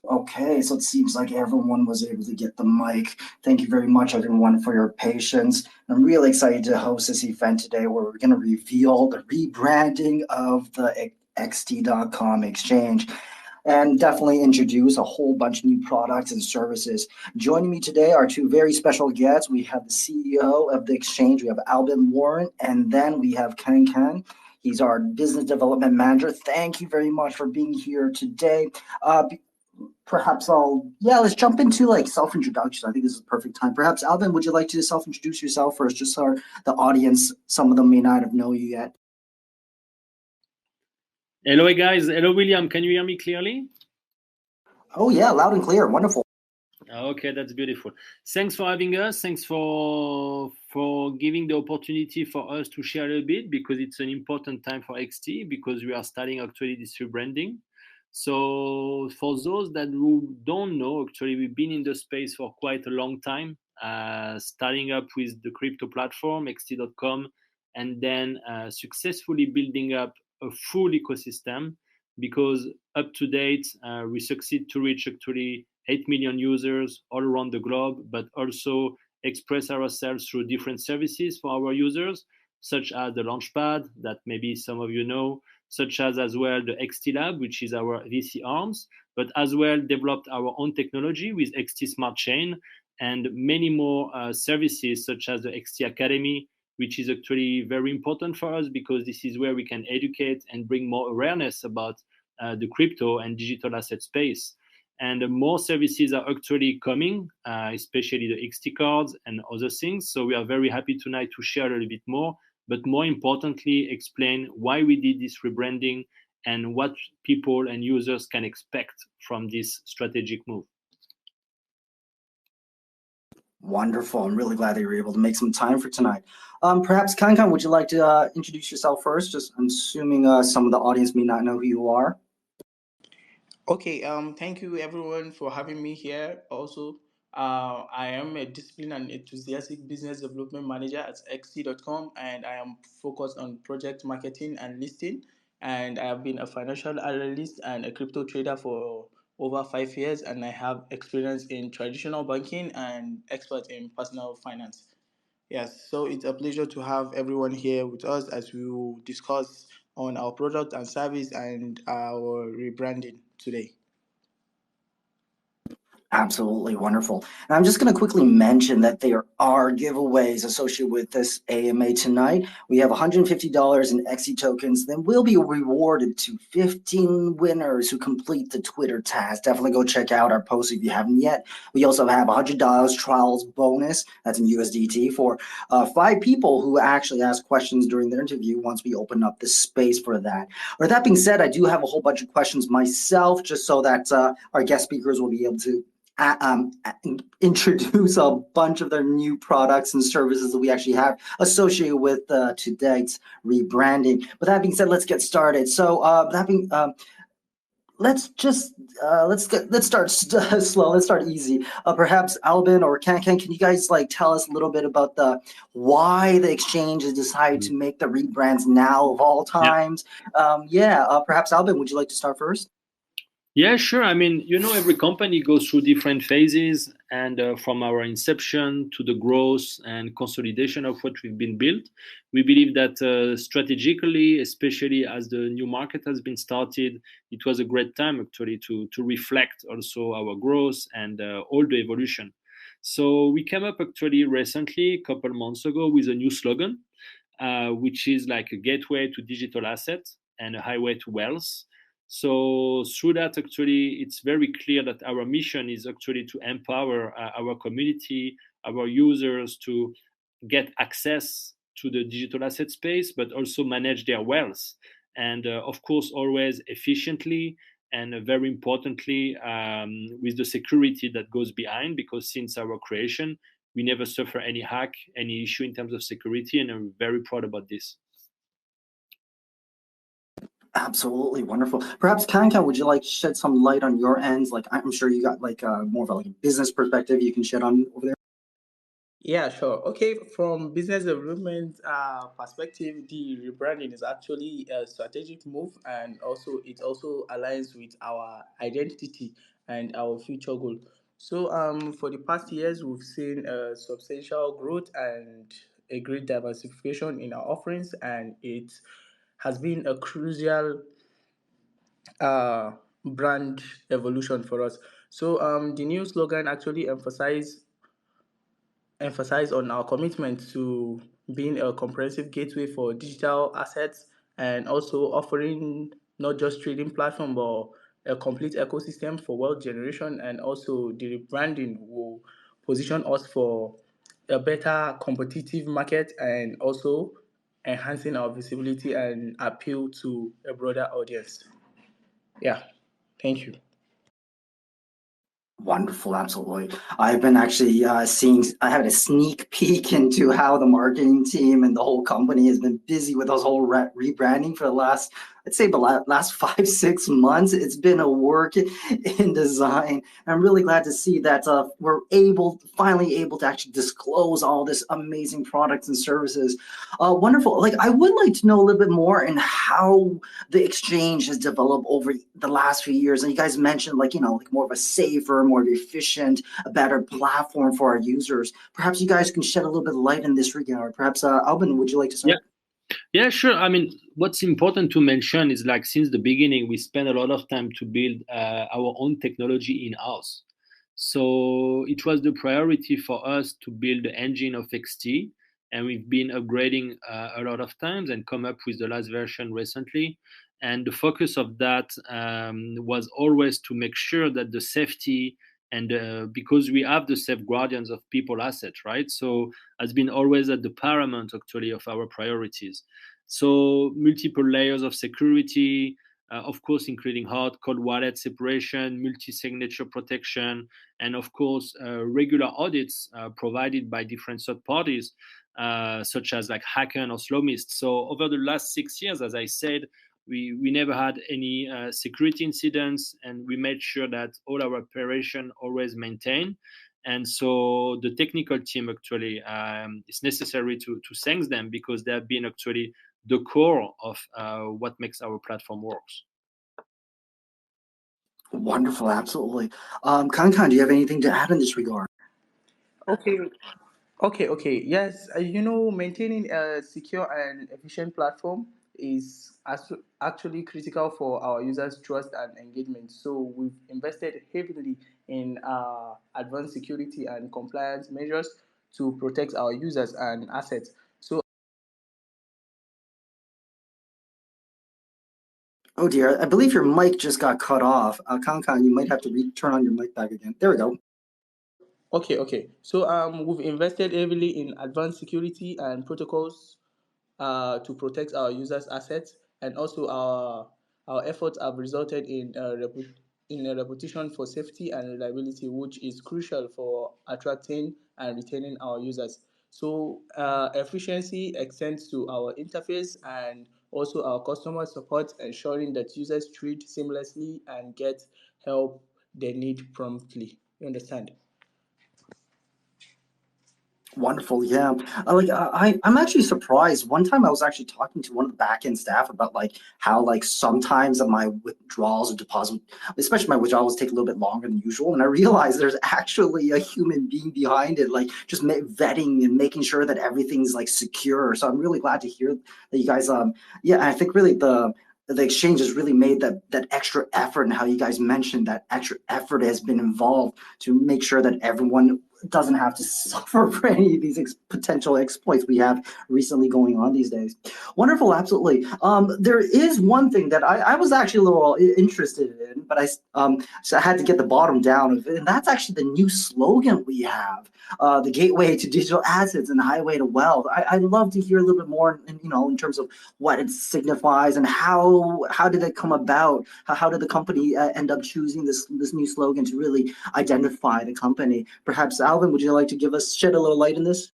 Okay, so it seems like everyone was able to get the mic. Thank you very much, everyone, for your patience. I'm really excited to host this event today where we're going to reveal the rebranding of the XT.com exchange and definitely introduce a whole bunch of new products and services. Joining me today are two very special guests. We have the CEO of the exchange, we have Albin Waring, and then we have KanKan. He's our business development manager. Thank you very much for being here today. Let's jump into like self-introduction. I think this is the perfect time. Perhaps Albin, would you like to self-introduce yourself first, just so the audience, some of them may not have known you yet. Hello guys, hello William, can you hear me clearly? Oh yeah, loud and clear, wonderful. Okay, that's beautiful. Thanks for having us. Thanks for giving the opportunity for us to share a little bit, because it's an important time for XT, because we are starting actually this rebranding. So for those that who don't know, actually we've been in the space for quite a long time, starting up with the crypto platform xt.com, and then successfully building up a full ecosystem, because up to date we succeed to reach actually 8 million users all around the globe, but also express ourselves through different services for our users, such as the Launchpad that maybe some of you know, such as well the XT Lab, which is our VC arms, but as well developed our own technology with XT Smart Chain and many more services, such as the XT Academy, which is actually very important for us, because this is where we can educate and bring more awareness about the crypto and digital asset space. And more services are actually coming, especially the XT cards and other things. So we are very happy tonight to share a little bit more, but more importantly, explain why we did this rebranding and what people and users can expect from this strategic move. Wonderful. I'm really glad that you were able to make some time for tonight. Perhaps KanKan, would you like to introduce yourself first? Just I'm assuming some of the audience may not know who you are. Okay, thank you everyone for having me here. Also, I am a disciplined and enthusiastic business development manager at xt.com, and I am focused on project marketing and listing. And I have been a financial analyst and a crypto trader for over 5 years, and I have experience in traditional banking and expert in personal finance. Yes, so it's a pleasure to have everyone here with us as we will discuss on our product and service and our rebranding today. Absolutely wonderful. And I'm just going to quickly mention that there are giveaways associated with this AMA tonight. We have $150 in XE tokens. Then we'll be rewarded to 15 winners who complete the Twitter task. Definitely go check out our post if you haven't yet. We also have $100 trials bonus, that's in USDT, for 5 people who actually ask questions during their interview once we open up the space for that. With that being said, I do have a whole bunch of questions myself, just so that our guest speakers will be able to introduce a bunch of their new products and services that we actually have associated with today's rebranding. With that being said, let's get started. So let's start slow. Let's start easy. Perhaps Albin or KanKan, can you guys tell us a little bit about why the exchange has decided to make the rebrands now of all times? Perhaps Albin, would you like to start first? Yeah, sure. I mean, every company goes through different phases, and from our inception to the growth and consolidation of what we've been built, we believe that strategically, especially as the new market has been started, it was a great time actually to reflect also our growth and all the evolution. So we came up actually recently, a couple months ago, with a new slogan, which is like a gateway to digital assets and a highway to wealth. So through that, actually, it's very clear that our mission is actually to empower our community, our users to get access to the digital asset space, but also manage their wealth. And of course, always efficiently and very importantly, with the security that goes behind, because since our creation, we never suffer any hack, any issue in terms of security, and I'm very proud about this. Absolutely wonderful. Perhaps KanKan, would you like to shed some light on your ends? I'm sure you got more of a business perspective you can shed on over there. Yeah, sure. Okay, from business development perspective, the rebranding is actually a strategic move, and also it also aligns with our identity and our future goal. So for the past years, we've seen substantial growth and a great diversification in our offerings, and it has been a crucial uh, brand evolution for us. So the new slogan actually emphasize on our commitment to being a comprehensive gateway for digital assets, and also offering not just trading platform but a complete ecosystem for wealth generation. And also the rebranding will position us for a better competitive market, and also enhancing our visibility and appeal to a broader audience. Yeah, thank you. Wonderful, absolutely. I've been actually seeing, I had a sneak peek into how the marketing team and the whole company has been busy with those whole rebranding for the last, I'd say, the last 5, 6 months. It's been a work in design. I'm really glad to see that we're finally able to actually disclose all this amazing products and services. Wonderful. Like, I would like to know a little bit more in how the exchange has developed over the last few years. And you guys mentioned, like, like more of a safer, more efficient, a better platform for our users. Perhaps you guys can shed a little bit of light in this regard. Perhaps, Albin, would you like to start? Yeah, sure. I mean, what's important to mention is, like, since the beginning, we spent a lot of time to build our own technology in-house. So it was the priority for us to build the engine of XT, and we've been upgrading a lot of times and come up with the last version recently. And the focus of that was always to make sure that the safety, and because we have the safeguardians of people assets, right? So has been always at the paramount actually of our priorities. So multiple layers of security, of course, including hard cold wallet separation, multi-signature protection, and of course, regular audits provided by different third parties, such as like KanKan or Slowmist. So over the last 6 years, as I said, we never had any security incidents, and we made sure that all our operation always maintained. And so the technical team actually, it's necessary to thank them, because they have been actually the core of what makes our platform works. Wonderful, absolutely. KanKan, do you have anything to add in this regard? Okay. Okay. Yes, maintaining a secure and efficient platform is actually critical for our users' trust and engagement. So we've invested heavily in advanced security and compliance measures to protect our users and assets. So Oh dear, I believe your mic just got cut off. KanKan, you might have to turn on your mic back again. There we go. okay. So we've invested heavily in advanced security and protocols to protect our users' assets, and also our efforts have resulted in a reputation for safety and reliability, which is crucial for attracting and retaining our users. So efficiency extends to our interface and also our customer support, ensuring that users treat seamlessly and get help they need promptly. You understand? Wonderful, yeah. I'm actually surprised. One time I was actually talking to one of the back-end staff about like how like sometimes my withdrawals or deposit, especially my withdrawals, take a little bit longer than usual, and I realized there's actually a human being behind it, like just vetting and making sure that everything's like secure. So I'm really glad to hear that you guys, yeah. I think really the exchange has really made that extra effort, and how you guys mentioned that extra effort has been involved to make sure that everyone doesn't have to suffer for any of these potential exploits we have recently going on these days. Wonderful, absolutely. There is one thing that I was actually a little interested in, but so I had to get the bottom down of it, and that's actually the new slogan we have, the gateway to digital assets and the highway to wealth. I'd love to hear a little bit more, in terms of what it signifies and how did it come about? How did the company end up choosing this new slogan to really identify the company? Perhaps Alvin, would you like to shed a little light in this?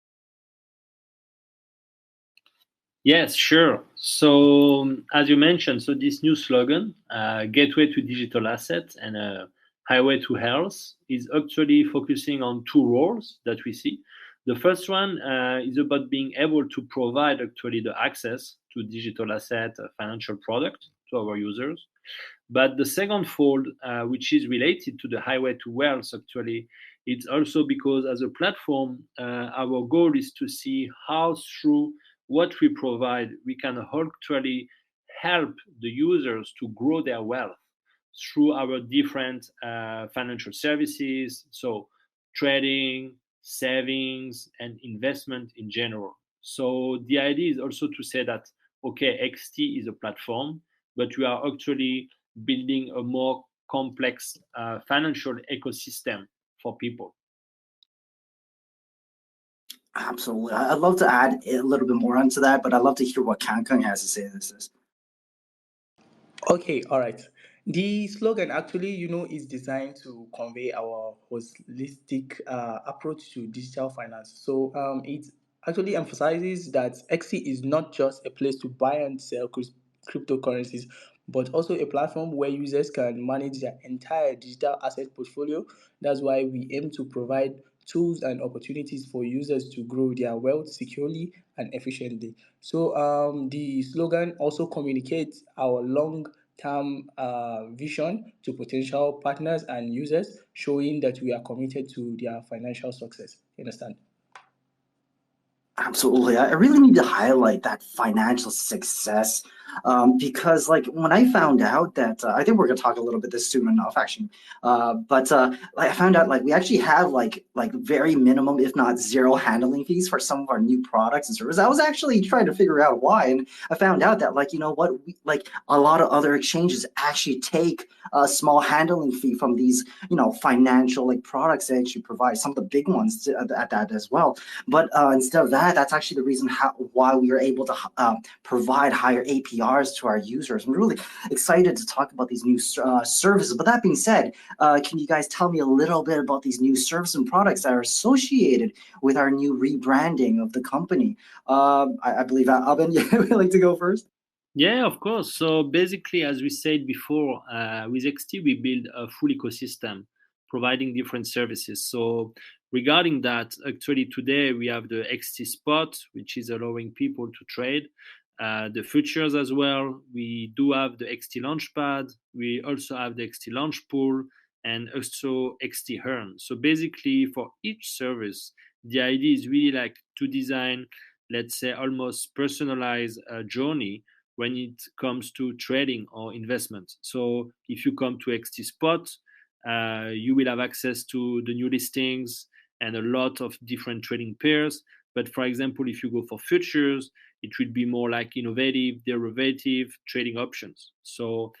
Yes, sure. So as you mentioned, so this new slogan, Gateway to Digital Assets and Highway to Health, is actually focusing on two roles that we see. The first one is about being able to provide actually the access to digital asset financial product to our users. But the second fold, which is related to the highway to wealth, actually, it's also because as a platform, our goal is to see how through what we provide, we can actually help the users to grow their wealth through our different financial services, so trading, savings, and investment in general. So the idea is also to say that, okay, XT is a platform, but we are actually building a more complex financial ecosystem for people. Absolutely. I'd love to add a little bit more onto that, but I'd love to hear what KanKan has to say to this. Okay, all right. The slogan actually, is designed to convey our holistic approach to digital finance. So it actually emphasizes that XC is not just a place to buy and sell cryptocurrencies, but also a platform where users can manage their entire digital asset portfolio. That's why we aim to provide tools and opportunities for users to grow their wealth securely and efficiently. So the slogan also communicates our long-term vision to potential partners and users, showing that we are committed to their financial success. You understand? Absolutely. I really need to highlight that financial success because, like, when I found out that I think we're going to talk a little bit this soon enough, actually. But like, I found out like we actually have like very minimum, if not zero, handling fees for some of our new products and services. I was actually trying to figure out why, and I found out that like like a lot of other exchanges actually take a small handling fee from these financial like products they actually provide. Some of the big ones at that as well. But instead of that, that's actually the reason why we are able to provide higher APRs to our users. I'm really excited to talk about these new services. But that being said, can you guys tell me a little bit about these new services and products that are associated with our new rebranding of the company? I believe, Albin, you would like to go first? Yeah, of course. So basically, as we said before, with XT, we build a full ecosystem providing different services. So regarding that, actually today we have the XT Spot, which is allowing people to trade. The futures as well. We do have the XT Launchpad. We also have the XT Launch Pool and also XT Earn. So basically, for each service, the idea is really like to design, let's say, almost personalized journey when it comes to trading or investment. So if you come to XT Spot, you will have access to the new listings and a lot of different trading pairs. But for example, if you go for futures, it will be more like innovative, derivative trading options. So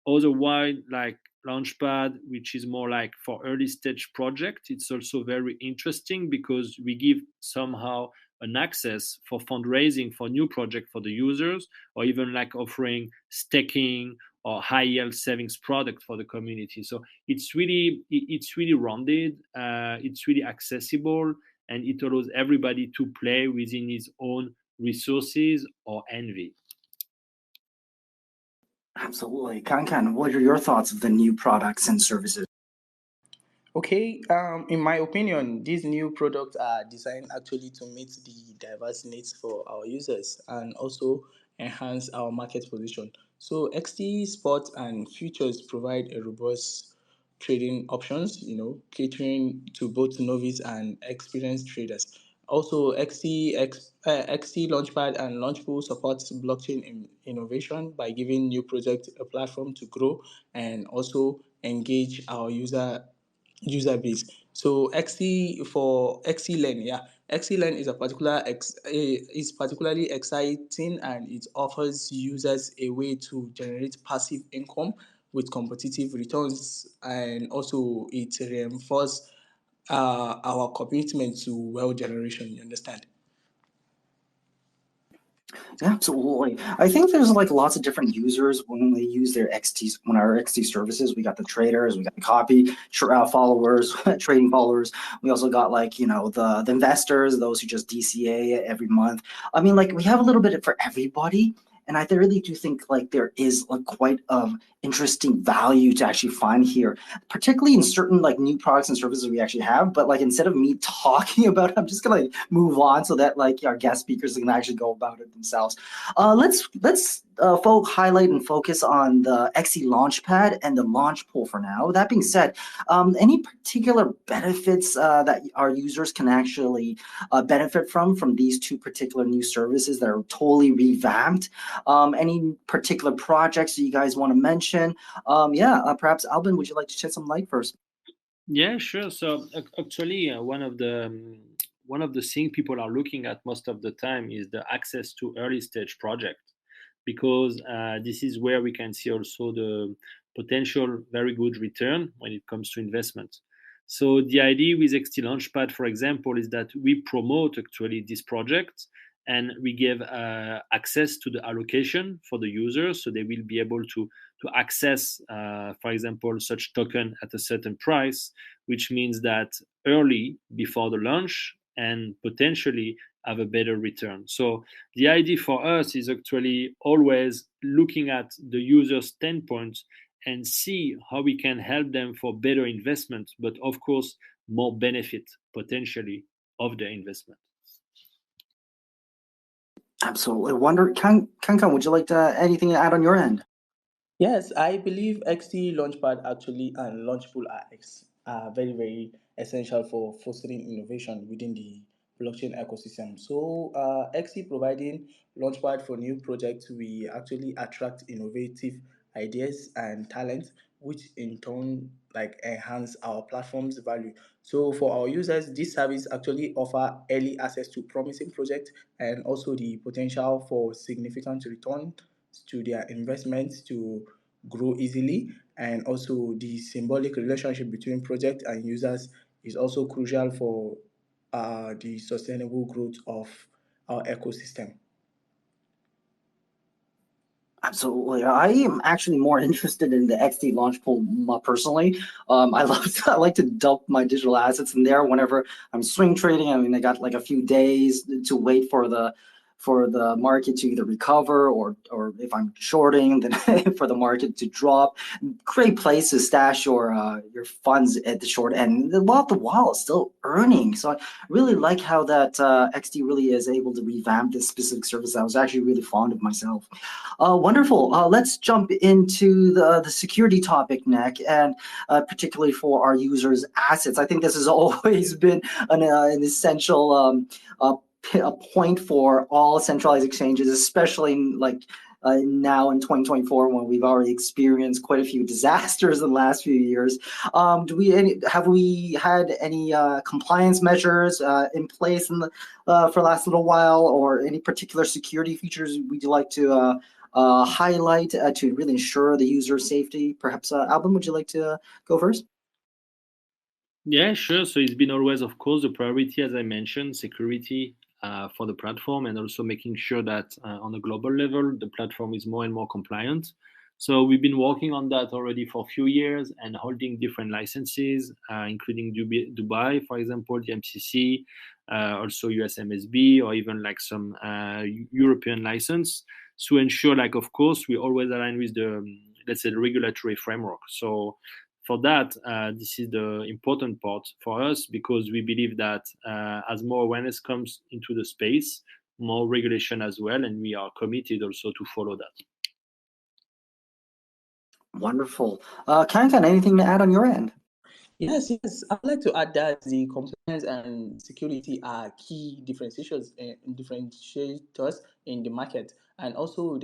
otherwise, like Launchpad, which is more like for early stage project, it's also very interesting because we give somehow an access for fundraising for new project for the users, or even like offering staking or high yield savings product for the community. So it's really rounded, it's really accessible, and it allows everybody to play within his own resources or envy. Absolutely. KanKan, what are your thoughts of the new products and services? Okay, in my opinion, these new products are designed actually to meet the diverse needs for our users and also enhance our market position. So XT Spot and Futures provide a robust trading options, catering to both novice and experienced traders. Also, XT Launchpad and Launchpool supports blockchain innovation by giving new projects a platform to grow and also engage our user base. So XC Learn, yeah, XC Learn is is particularly exciting, and it offers users a way to generate passive income with competitive returns, and also it reinforces our commitment to wealth generation. You understand? Absolutely. I think there's like lots of different users when they use their XT, when our XT services, we got the traders, we got the followers, trading followers. We also got like, the investors, those who just DCA every month. I mean, like we have a little bit for everybody. And I really do think like there is like quite interesting value to actually find here, particularly in certain like new products and services we actually have. But like instead of me talking about it, I'm just gonna move on so that like our guest speakers can actually go about it themselves. Let's highlight and focus on the XE Launchpad and the launch pool for now. That being said, any particular benefits that our users can actually benefit from these two particular new services that are totally revamped? Any particular projects that you guys want to mention? Perhaps Albin, would you like to shed some light first? Yeah, sure. So actually, one of the things people are looking at most of the time is the access to early stage project, because this is where we can see also the potential very good return when it comes to investment. So the idea with XT Launchpad, for example, is that we promote actually this project and we give access to the allocation for the users, so they will be able to access, for example, such token at a certain price, which means that early before the launch and potentially have a better return. So the idea for us is actually always looking at the user standpoint and see how we can help them for better investment, but of course, more benefit potentially of their investment. Absolutely. KanKan, would you like to anything to add on your end? Yes, I believe XT Launchpad actually and Launchpool are very, very essential for fostering innovation within the blockchain ecosystem. So, XT providing Launchpad for new projects, we actually attract innovative ideas and talent, which in turn like enhance our platform's value. So, for our users, this service actually offer early access to promising projects and also the potential for significant return to their investments to grow easily, and also the symbolic relationship between project and users is also crucial for the sustainable growth of our ecosystem. Absolutely. I am actually more interested in the XD launch pool personally. I like to dump my digital assets in there whenever I'm swing trading. I mean, I got like a few days to wait for the market to either recover or if I'm shorting, then for the market to drop. Great place to stash your funds at the short end, while the while it's still earning. So I really like how that XD really is able to revamp this specific service. I was actually really fond of myself. Wonderful. Let's jump into the security topic, Nick, and particularly for our users' assets. I think this has always been an essential a point for all centralized exchanges, especially now in 2024 when we've already experienced quite a few disasters in the last few years. Have we had any compliance measures in place for the last little while, or any particular security features would you like to highlight to really ensure the user safety? Perhaps, Albin, would you like to go first? Yeah, sure. So it's been always, of course, the priority, as I mentioned, security for the platform, and also making sure that on a global level, the platform is more and more compliant. So we've been working on that already for a few years and holding different licenses, including Dubai, for example, the MCC, also USMSB, or even like some European license, to ensure, like, of course, we always align with the, let's say, the regulatory framework. So for that, this is the important part for us, because we believe that as more awareness comes into the space, more regulation as well, and we are committed also to follow that. Wonderful. KanKan, anything to add on your end? Yes. I'd like to add that the compliance and security are key differentiators in the market, and also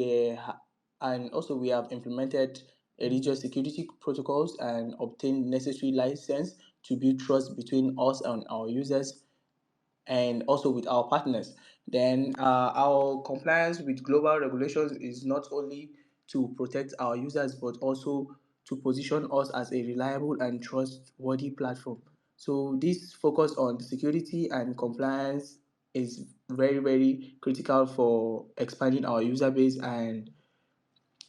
we have implemented religious security protocols and obtained necessary license to build trust between us and our users, and also with our partners. Then our compliance with global regulations is not only to protect our users but also to position us as a reliable and trustworthy platform. So this focus on security and compliance is very, very critical for expanding our user base and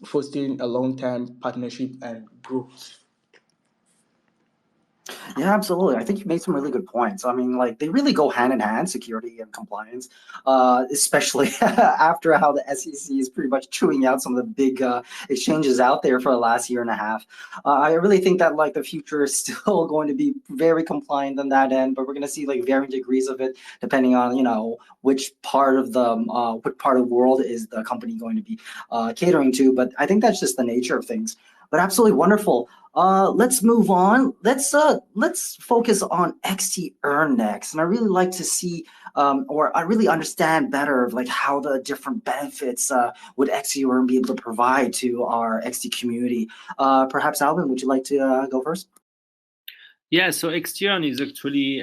fostering a long-term partnership and growth. Yeah, absolutely. I think you made some really good points. I mean, like they really go hand in hand, security and compliance, especially after how the SEC is pretty much chewing out some of the big exchanges out there for the last year and a half. I really think that like the future is still going to be very compliant on that end, but we're going to see like varying degrees of it depending on which part of the world is the company going to be catering to. But I think that's just the nature of things. But absolutely wonderful. Let's move on. Let's focus on XT Earn next, and I really like to see, or I really understand better of like how the different benefits would XT Earn be able to provide to our XT community. Perhaps Alvin, would you like to go first? Yeah, so Extern is actually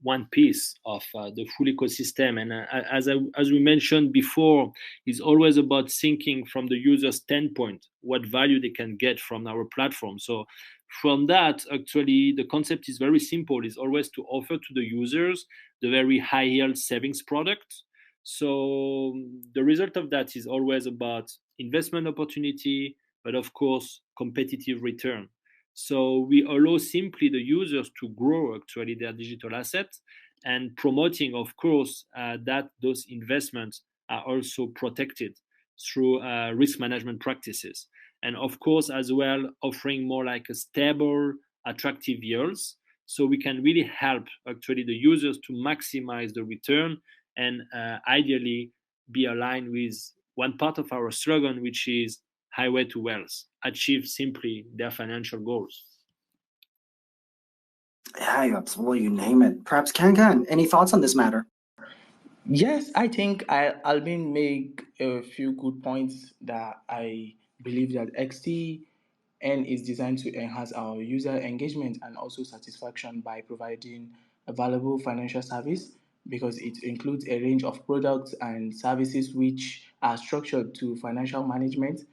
one piece of the full ecosystem, and as we mentioned before, is always about thinking from the user standpoint what value they can get from our platform. So from that, actually, the concept is very simple: is always to offer to the users the very high yield savings product. So the result of that is always about investment opportunity, but of course competitive return. So we allow simply the users to grow actually their digital assets and promoting, of course, that those investments are also protected through risk management practices. And of course, as well, offering more like a stable, attractive yields. So we can really help actually the users to maximize the return and ideally be aligned with one part of our slogan, which is highway to wealth, achieve simply their financial goals. Yeah, absolutely. You name it. Perhaps KanKan, any thoughts on this matter? Yes, I think Albin make a few good points that I believe that XTN is designed to enhance our user engagement and also satisfaction by providing a valuable financial service because it includes a range of products and services which are structured to financial management,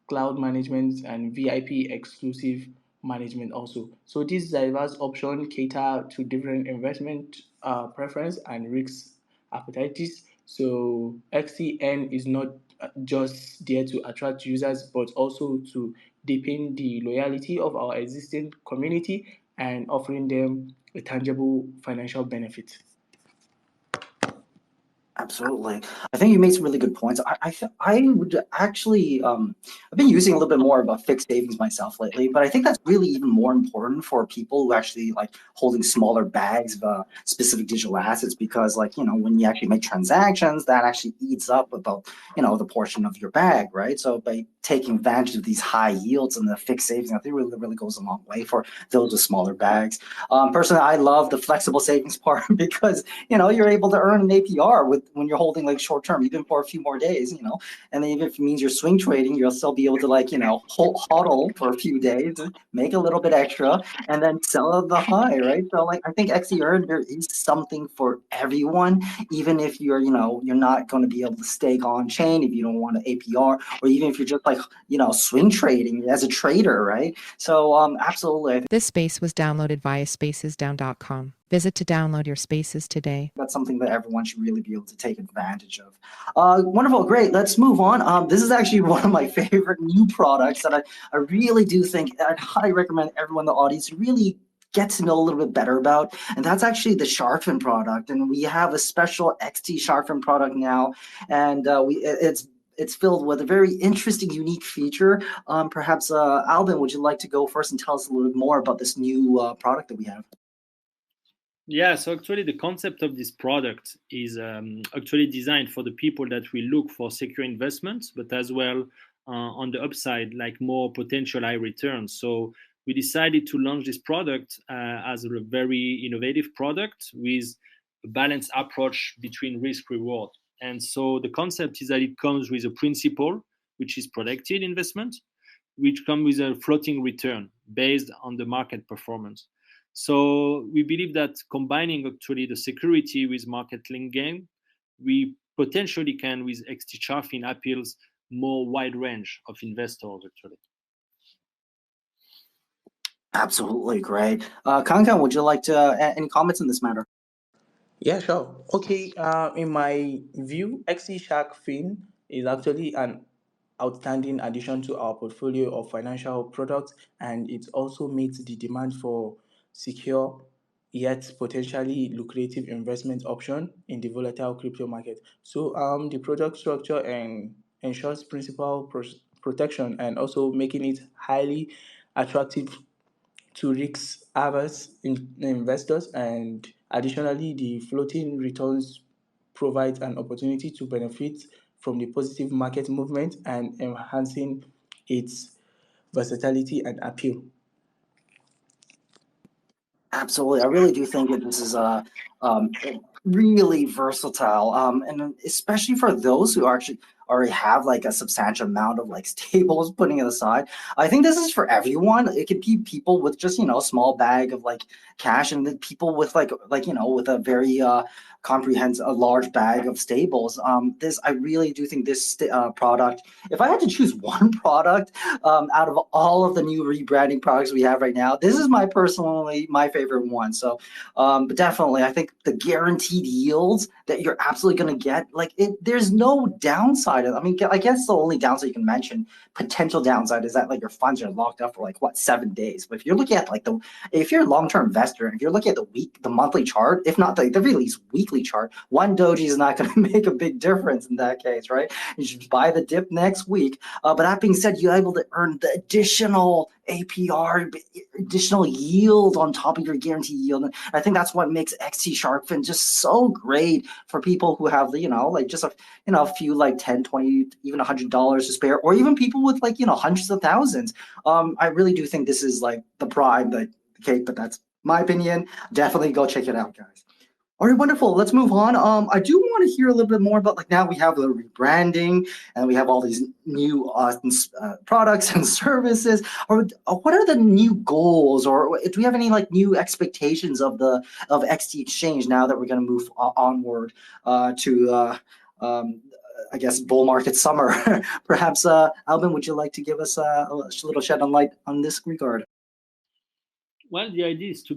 cloud management, and VIP exclusive management also. So these diverse options cater to different investment preference and risk appetites. So XCN is not just there to attract users, but also to deepen the loyalty of our existing community and offering them a tangible financial benefit. Absolutely. I think you made some really good points. I would actually, I've been using a little bit more of a fixed savings myself lately, but I think that's really even more important for people who actually like holding smaller bags of specific digital assets because, like, when you actually make transactions, that actually eats up about, the portion of your bag, right? So by taking advantage of these high yields and the fixed savings, I think really goes a long way for those with smaller bags. Personally, I love the flexible savings part because you're able to earn an APR with when you're holding like short term, even for a few more days, and then even if it means you're swing trading, you'll still be able to like, hodl for a few days, make a little bit extra, and then sell at the high, right? So like I think XE Earn, there is something for everyone, even if you're not going to be able to stake on chain if you don't want an APR, or even if you're just like, swing trading as a trader, right? So absolutely, I think This space was downloaded via spacesdown.com. Visit to download your spaces today. that's something that everyone should really be able to take advantage of. Wonderful, great. Let's move on. This is actually one of my favorite new products that I really do think I'd highly recommend everyone in the audience to really get to know a little bit better about, and that's actually the Sharfin product. And we have a special XT Sharfin product now, and it's filled with a very interesting, unique feature. Perhaps Albin, would you like to go first and tell us a little bit more about this new product that we have? Yeah, so actually the concept of this product is actually designed for the people that will look for secure investments, but as well on the upside, like more potential high returns. So we decided to launch this product as a very innovative product with a balanced approach between risk reward. And so the concept is that it comes with a principle, which is protected investment, which comes with a floating return based on the market performance. So we believe that combining actually the security with market link gain, we potentially can with XT Charfin appeals more wide range of investors actually. Absolutely great. KanKan, would you like to any comments on this matter? Yeah, sure. Okay, in my view, XC Shark Fin is actually an outstanding addition to our portfolio of financial products, and it also meets the demand for secure, yet potentially lucrative investment option in the volatile crypto market. So the product structure and ensures principal protection and also making it highly attractive to risk averse investors. And additionally, the floating returns provides an opportunity to benefit from the positive market movement and enhancing its versatility and appeal. Absolutely, I really do think that this is um, really versatile, and especially for those who actually already have like a substantial amount of like stables, putting it aside. I think this is for everyone. It could be people with just a small bag of like cash, and then people with like with a very comprehensive, a large bag of stables. This I really do think this product. If I had to choose one product out of all of the new rebranding products we have right now, this is my favorite one. So, but definitely, I think the guaranteed yields that you're absolutely going to get, like there's no downside. I mean, I guess the only downside you can mention, potential downside, is that like your funds are locked up for like what, 7 days. But if you're looking at like if you're a long-term investor, and if you're looking at the monthly chart, if not the very least weekly chart, one doji is not going to make a big difference in that case, right? You should buy the dip next week. But that being said, you're able to earn the additional APR, additional yield on top of your guaranteed yield. And I think that's what makes XT Sharkfin just so great for people who have, like just a few, like 10, 20, even $100 to spare, or even people with like, hundreds of thousands. I really do think this is like the prime, the cake, but that's my opinion. Definitely go check it out, guys. All right, wonderful. Let's move on. I do want to hear a little bit more about, like, now we have the rebranding and we have all these new products and services. Or what are the new goals, or do we have any like new expectations of XT Exchange now that we're going to move onward to I guess bull market summer? Perhaps Albin, would you like to give us a little shed on light on this regard? Well, the idea is to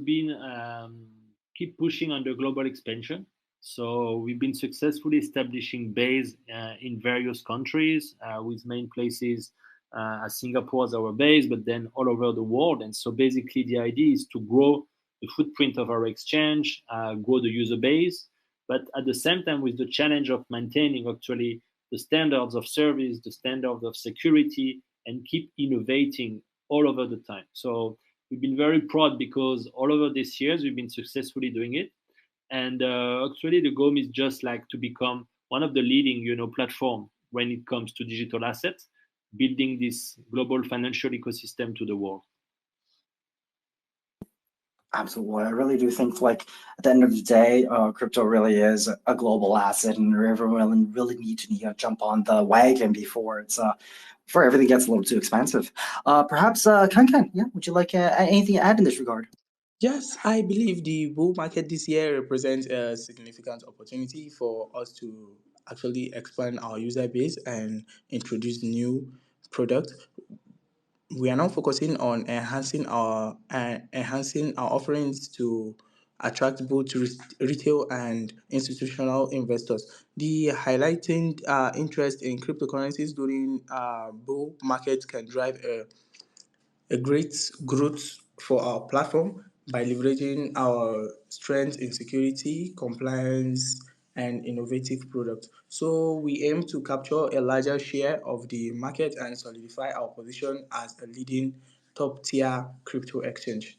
keep pushing on the global expansion. So we've been successfully establishing base in various countries with main places as Singapore as our base, but then all over the world. And so basically the idea is to grow the footprint of our exchange, grow the user base, but at the same time with the challenge of maintaining actually the standards of service, the standards of security, and keep innovating all over the time. So we've been very proud because all over these years we've been successfully doing it, and actually the goal is just like to become one of the leading platform when it comes to digital assets, building this global financial ecosystem to the world. Absolutely. I really do think, like, at the end of the day, crypto really is a global asset, and everyone really need to jump on the wagon before everything gets a little too expensive. Perhaps KanKan, yeah, would you like anything to add in this regard? Yes, I believe the bull market this year represents a significant opportunity for us to actually expand our user base and introduce new products. We are now focusing on enhancing our offerings to attract both retail and institutional investors. The highlighting interest in cryptocurrencies during bull market can drive a great growth for our platform by leveraging our strength in security, compliance, and innovative products. So we aim to capture a larger share of the market and solidify our position as a leading top tier crypto exchange.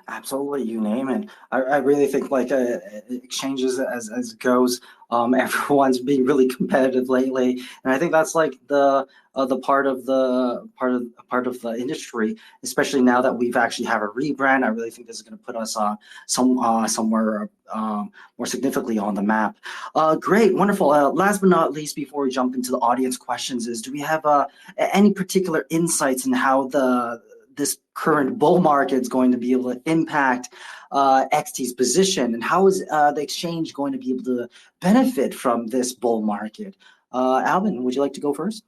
Absolutely, you name it. I really think, like, exchanges as it goes, everyone's being really competitive lately, and I think that's like the part of the industry, especially now that we've actually have a rebrand. I really think this is going to put us somewhere more significantly on the map. Great, wonderful. Last but not least, before we jump into the audience questions, do we have any particular insights in how this current bull market is going to be able to impact XT's position, and how is the exchange going to be able to benefit from this bull market? Albin, would you like to go first?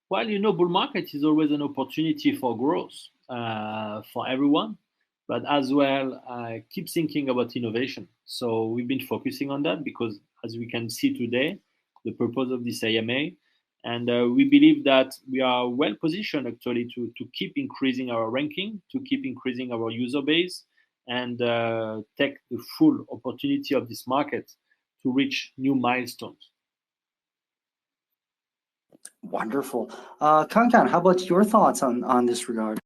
Well, bull market is always an opportunity for growth for everyone, but as well, keep thinking about innovation. So we've been focusing on that because, as we can see today, the purpose of this AMA And we believe that we are well positioned actually to keep increasing our ranking, to keep increasing our user base, and take the full opportunity of this market to reach new milestones. Wonderful. KanKan, how about your thoughts on this regard?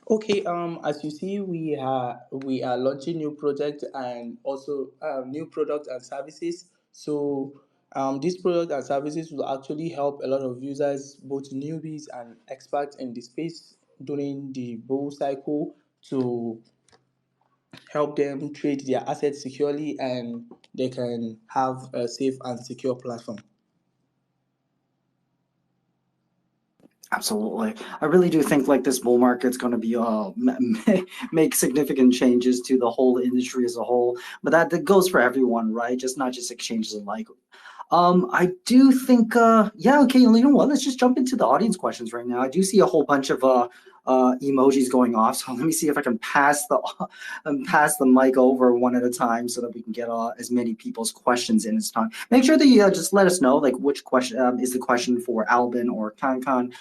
Okay, as you see, we are launching new projects and also new products and services. So these products and services will actually help a lot of users, both newbies and experts in the space during the bull cycle, to help them trade their assets securely, and they can have a safe and secure platform. Absolutely. I really do think like this bull market's going to be make significant changes to the whole industry as a whole. But that goes for everyone, right? Just not just exchanges alike. I do think, yeah, okay, you know what? Let's just jump into the audience questions right now. I do see a whole bunch of emojis going off, so let me see if I can pass the mic over one at a time so that we can get as many people's questions in as time. Make sure that you just let us know like which question is the question for Albin or KanKan.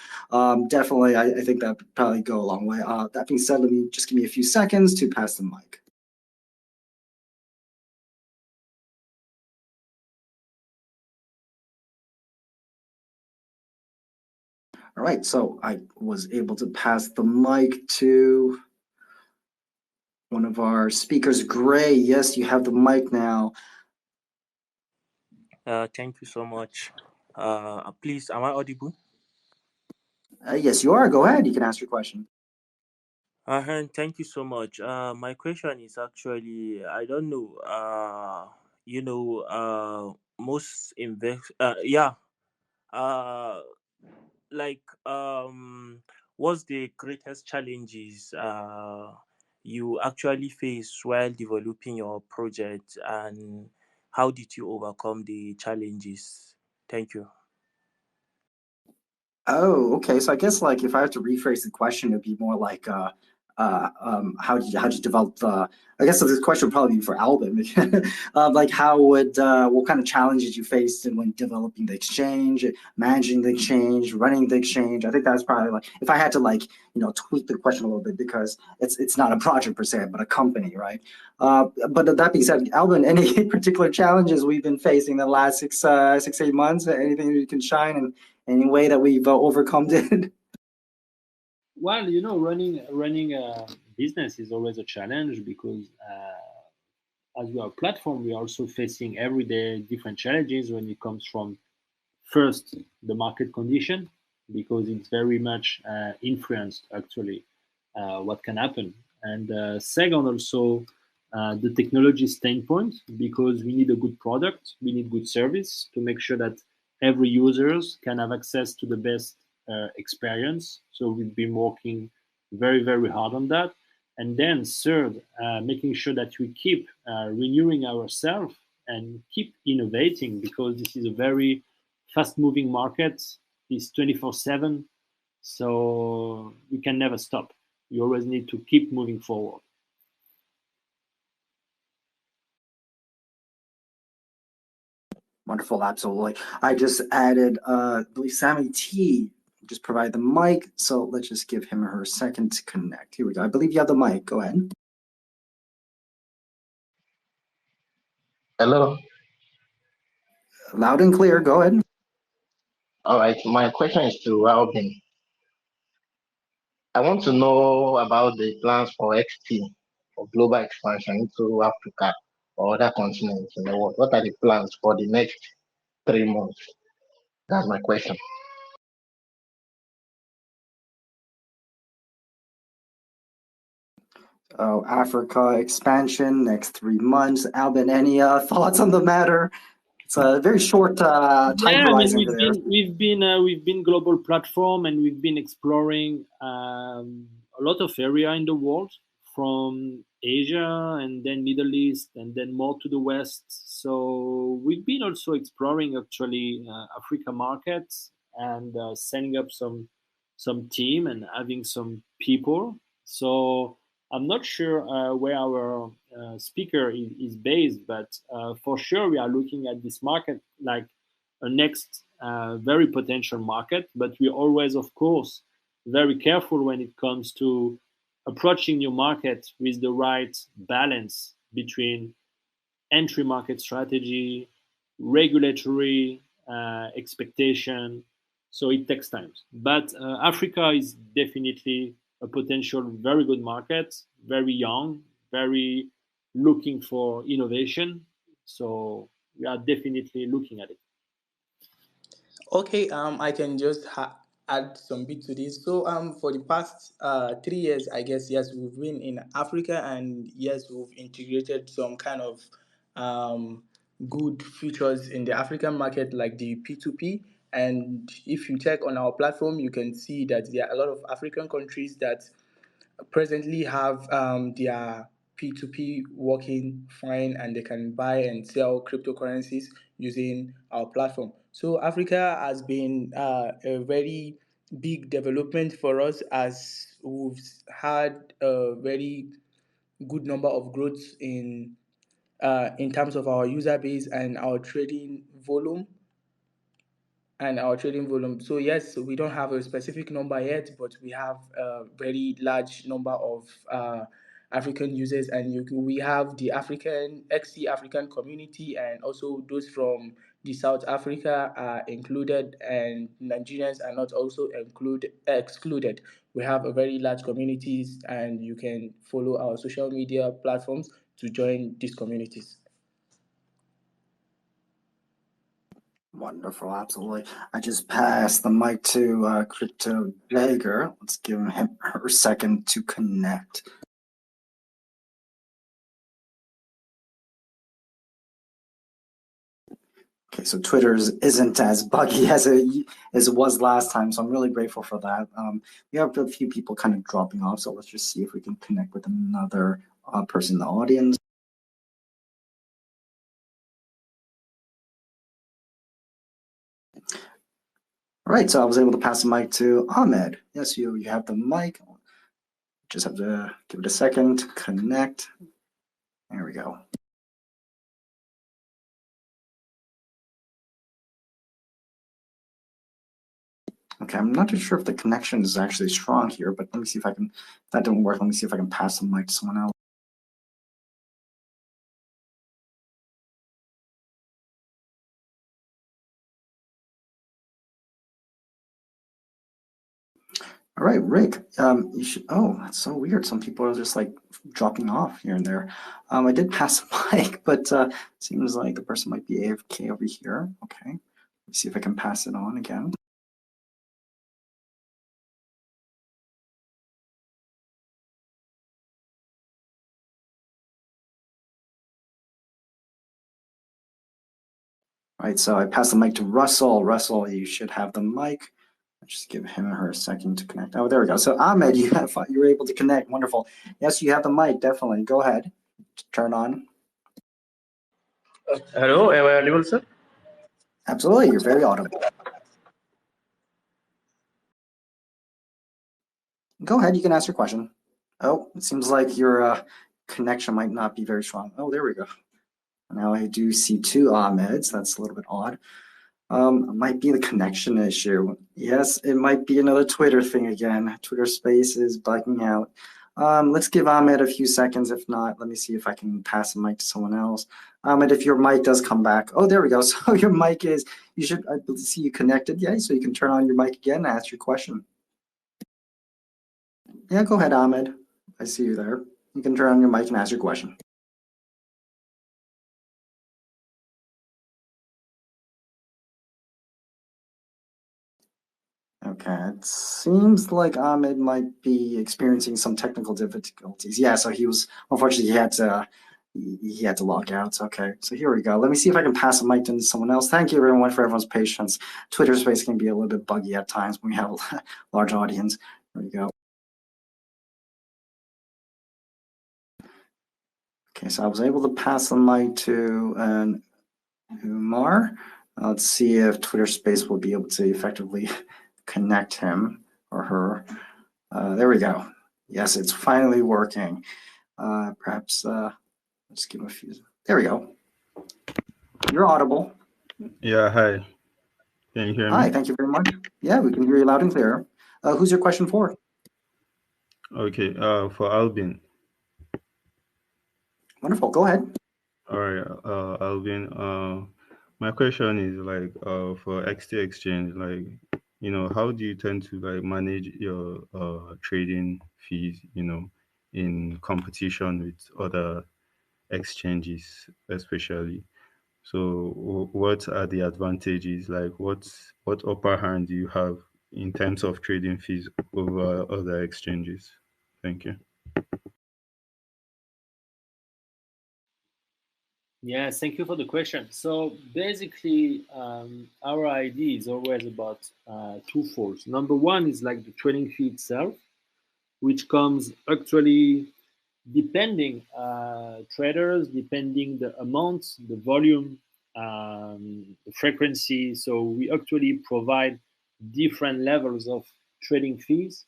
Definitely, I think that would probably go a long way. That being said, let me just give me a few seconds to pass the mic. All right, so I was able to pass the mic to one of our speakers, Gray. Yes, you have the mic now. Thank you so much. Please, am I audible? Yes, you are. Go ahead. You can ask your question. Thank you so much. My question is actually, I don't know. Most invest. Yeah. Uh, like, what's the greatest challenges you actually face while developing your project, and how did you overcome the challenges? Thank you. Oh, okay. So I guess like if I have to rephrase the question, it'd be more like how did you develop the? I guess this question would probably be for Albin. Like what kind of challenges you faced in when developing the exchange, managing the exchange, running the exchange. I think that's probably like if I had to like tweak the question a little bit because it's not a project per se, but a company, right? But that being said, Albin, any particular challenges we've been facing the last 8 months? Anything you can shine and any way that we've overcome it? Well, running a business is always a challenge because as we are a platform, we are also facing every day different challenges when it comes from first the market condition because it's very much influenced actually what can happen, and second also the technology standpoint because we need a good product, we need good service to make sure that every users can have access to the best experience. So we've been working very hard on that. And then third, making sure that we keep renewing ourselves and keep innovating because this is a very fast moving market. It's 24/7. So you can never stop. You always need to keep moving forward. Wonderful, absolutely. I just added, I believe Sammy T just provide the mic. So let's just give him or her a second to connect. Here we go. I believe you have the mic. Go ahead. Hello. Loud and clear. Go ahead. All right. My question is to Albin. I want to know about the plans for XT, for global expansion into Africa or other continents in the world. What are the plans for the next 3 months? That's my question. Oh, Africa expansion next 3 months. Albin, any thoughts on the matter? It's a very short time horizon over there. We've been global platform and we've been exploring a lot of area in the world, from Asia and then Middle East and then more to the West. So we've been also exploring actually Africa markets and setting up some team and having some people. So I'm not sure where our speaker is based, but for sure we are looking at this market like a next very potential market, but we're always, of course, very careful when it comes to approaching new market with the right balance between entry market strategy, regulatory expectation. So it takes time. But Africa is definitely a potential very good market, very young, very looking for innovation. So we are definitely looking at it. Okay, I can just add some bit to this. So, for the past 3 years, I guess, yes, we've been in Africa, and yes, we've integrated some kind of good features in the African market, like the P2P. And if you check on our platform, you can see that there are a lot of African countries that presently have their P2P working fine, and they can buy and sell cryptocurrencies using our platform. So Africa has been a very big development for us, as we've had a very good number of growth in terms of our user base and our trading volume. So yes, we don't have a specific number yet, but we have a very large number of African users, and we have the African XC African community, and also those from the South Africa are included, and Nigerians are not also excluded. We have a very large communities, and you can follow our social media platforms to join these communities. Wonderful, absolutely. I just passed the mic to Crypto Jager. Let's give him her a second to connect. Okay, so Twitter isn't as buggy as it was last time, so I'm really grateful for that. We have a few people kind of dropping off, so let's just see if we can connect with another person in the audience. All right, so I was able to pass the mic to Ahmed. Yes, you have the mic. Just have to give it a second to connect. There we go. Okay, I'm not too sure if the connection is actually strong here, but let me see if I can, if that didn't work, let me see if I can pass the mic to someone else. All right, Rick, you should, oh, that's so weird. Some people are just like dropping off here and there. I did pass the mic, but seems like the person might be AFK over here. Okay, let's see if I can pass it on again. All right, so I passed the mic to Russell. Russell, you should have the mic. Just give him or her a second to connect. Oh, there we go. So Ahmed, you were able to connect. Wonderful. Yes, you have the mic. Definitely. Go ahead. Turn on. Hello, am I audible, sir? Absolutely. You're very audible. Go ahead. You can ask your question. Oh, it seems like your connection might not be very strong. Oh, there we go. Now I do see two Ahmeds. That's a little bit odd. It might be the connection issue. Yes, it might be another Twitter thing again. Twitter Space is bugging out. Let's give Ahmed a few seconds. If not, let me see if I can pass the mic to someone else. Ahmed, if your mic does come back. Oh, there we go. So your mic is, you should, I see you connected. Yeah, so you can turn on your mic again and ask your question. Yeah, go ahead, Ahmed. I see you there. You can turn on your mic and ask your question. Okay, it seems like Ahmed might be experiencing some technical difficulties. Yeah, so he was, unfortunately, he had to log out. Okay, so here we go. Let me see if I can pass the mic to someone else. Thank you, everyone, for everyone's patience. Twitter Space can be a little bit buggy at times when we have a large audience. There we go. Okay, so I was able to pass the mic to Umar. Let's see if Twitter Space will be able to effectively connect him or her. There we go. Yes, it's finally working. Perhaps let's give him a few. There we go. You're audible. Yeah, hi. Can you hear Hi, me? thank you very much. Yeah, we can hear you loud and clear. Who's your question for? Okay, for Albin. Wonderful. Go ahead. All right, Alvin. My question is like, for XT Exchange, like, how do you tend to like manage your trading fees, in competition with other exchanges, especially? So, what are the advantages? Like, what upper hand do you have in terms of trading fees over other exchanges? Thank you. Yes, thank you for the question. So basically, our idea is always about twofold. Number one is like the trading fee itself, which comes actually depending traders, depending the amount, the volume, the frequency. So we actually provide different levels of trading fees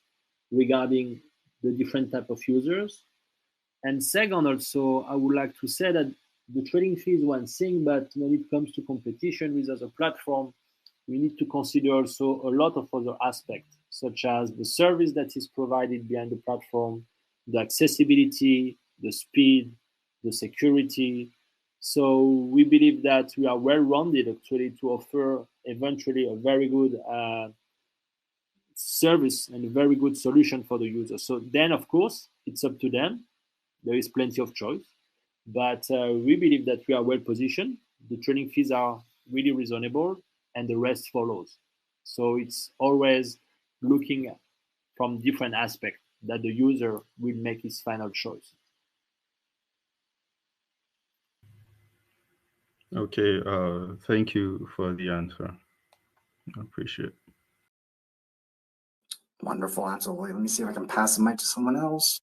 regarding the different type of users. And second, also, I would like to say that the trading fee is one thing, but when it comes to competition with other platform, we need to consider also a lot of other aspects, such as the service that is provided behind the platform, the accessibility, the speed, the security. So we believe that we are well-rounded actually to offer eventually a very good service and a very good solution for the user. So then, of course, it's up to them. There is plenty of choice, but we believe that we are well positioned. The trading fees are really reasonable, and the rest follows. So it's always looking from different aspects that the user will make his final choice. Okay, thank you for the answer. I appreciate it. Wonderful answer, William. Let me see if I can pass the mic to someone else.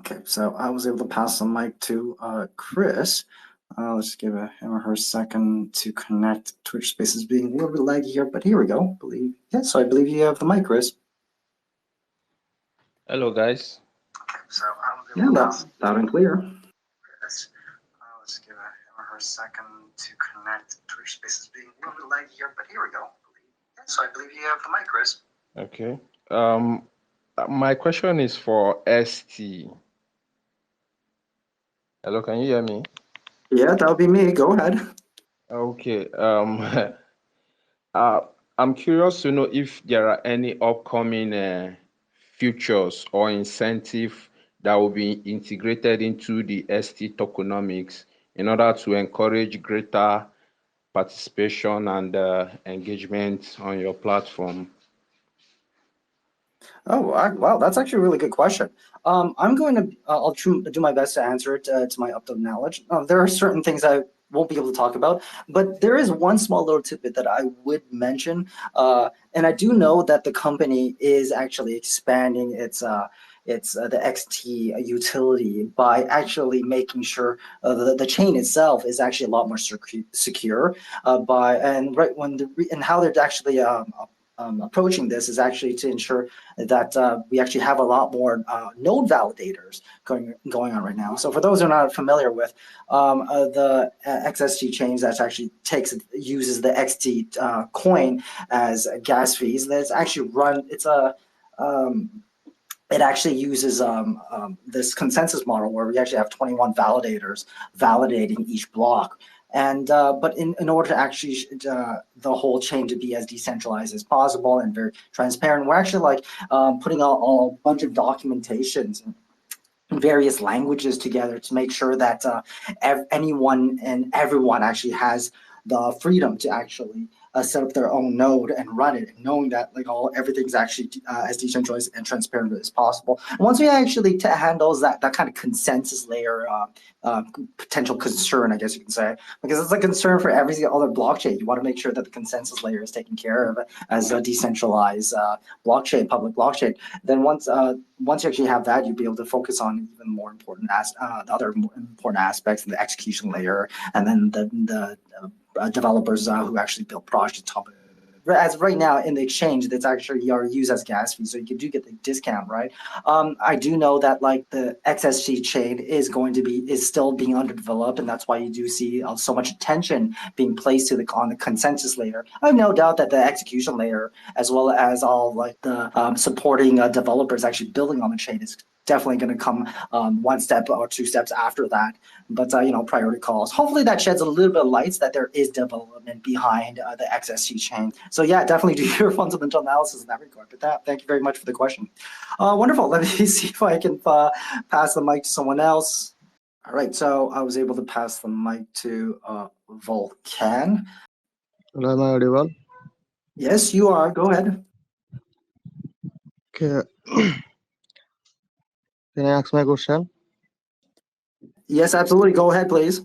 Okay, so I was able to pass the mic to Chris. Let's give him or her a second to connect. Twitch Spaces being a little bit laggy here, but here we go. So I believe you have the mic, Chris. Hello, guys. So yeah, that's loud and clear. Chris, let's give him or her a second to connect. Twitch Spaces being a little bit laggy here, but here we go. So I believe you have the mic, Chris. Okay. My question is for ST. Hello, can you hear me? Yeah, that'll be me. Go ahead. Okay. I'm curious to know if there are any upcoming features or incentive that will be integrated into the ST tokenomics in order to encourage greater participation and engagement on your platform. Oh, wow, that's actually a really good question. I'm going to, I'll do my best to answer it to my up to knowledge. There are certain things I won't be able to talk about, but there is one small little tidbit that I would mention. And I do know that the company is actually expanding its the XT utility by actually making sure the chain itself is actually a lot more secure. And how they're actually approaching this is actually to ensure that we actually have a lot more node validators going on right now. So for those who are not familiar with the XST chains that actually uses the XT coin as gas fees, that's actually it actually uses this consensus model where we actually have 21 validators validating each block. And but in order to actually the whole chain to be as decentralized as possible and very transparent, we're actually like putting a bunch of documentations in various languages together to make sure that anyone and everyone actually has the freedom to actually set up their own node and run it, knowing that like everything's actually as decentralized and transparent as possible. And once we actually handles that kind of consensus layer potential concern, I guess you can say, because it's a concern for every other blockchain. You want to make sure that the consensus layer is taken care of as a decentralized blockchain, public blockchain. Then once you actually have that, you'll be able to focus on even more important the other more important aspects, the execution layer, and then the developers who actually build projects on top of it. as of right now in the exchange, that's actually are used as gas fees, so you do get the discount, right? I do know that like the XSC chain is still being underdeveloped, and that's why you do see so much attention being placed on the consensus layer. I have no doubt that the execution layer, as well as all like the supporting developers actually building on the chain, is definitely going to come one step or two steps after that. But priority calls. Hopefully that sheds a little bit of light that there is development behind the XSC chain. So yeah, definitely do your fundamental analysis in that regard. But thank you very much for the question. Wonderful. Let me see if I can pass the mic to someone else. All right, so I was able to pass the mic to Volcan. Hello, am I audible? Yes, you are. Go ahead. Okay. Can I ask my question? Yes, absolutely. Go ahead, please.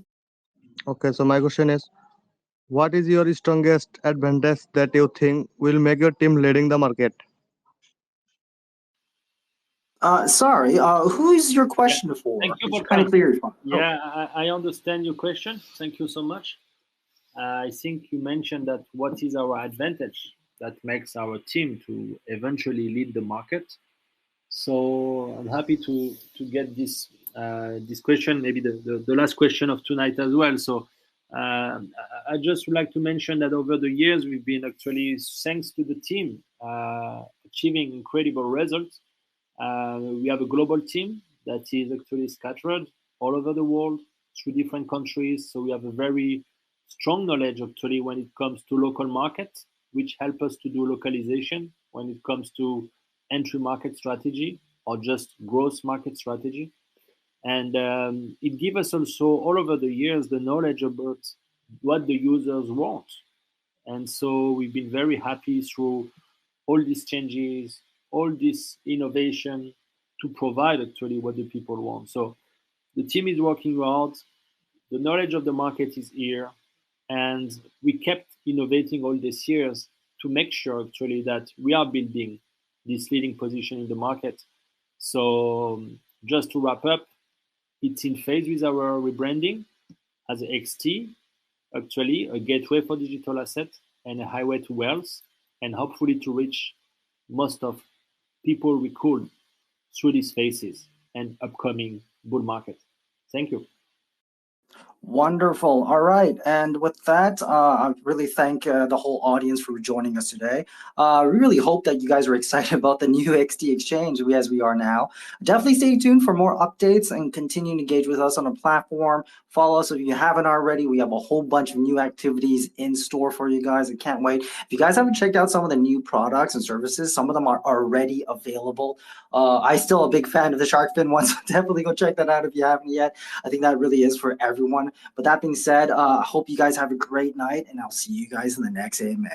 Okay, so my question is, what is your strongest advantage that you think will make your team leading the market? Sorry, who is your question for? Thank you, It's kind of Volkan. clear. Yeah, I understand your question. Thank you so much. I think you mentioned that what is our advantage that makes our team to eventually lead the market. So I'm happy to get this question, maybe the last question of tonight as well. So I just would like to mention that over the years we've been actually, thanks to the team, achieving incredible results. We have a global team that is actually scattered all over the world through different countries. So we have a very strong knowledge actually when it comes to local markets, which help us to do localization when it comes to entry market strategy or just growth market strategy. And it gives us also all over the years the knowledge about what the users want. And so we've been very happy through all these changes, all this innovation to provide actually what the people want. So the team is working hard, the knowledge of the market is here, and we kept innovating all these years to make sure actually that we are building this leading position in the market. So just to wrap up, it's in phase with our rebranding as XT, actually a gateway for digital assets and a highway to wealth, and hopefully to reach most of people we could through these phases and upcoming bull market. Thank you. Wonderful. All right. And with that, I really thank the whole audience for joining us today. We really hope that you guys are excited about the new XT exchange as we are now. Definitely stay tuned for more updates and continue to engage with us on the platform. Follow us if you haven't already. We have a whole bunch of new activities in store for you guys. I can't wait. If you guys haven't checked out some of the new products and services, some of them are already available. I'm still a big fan of the shark fin one, so definitely go check that out if you haven't yet. I think that really is for everyone. But that being said, I hope you guys have a great night, and I'll see you guys in the next AMA.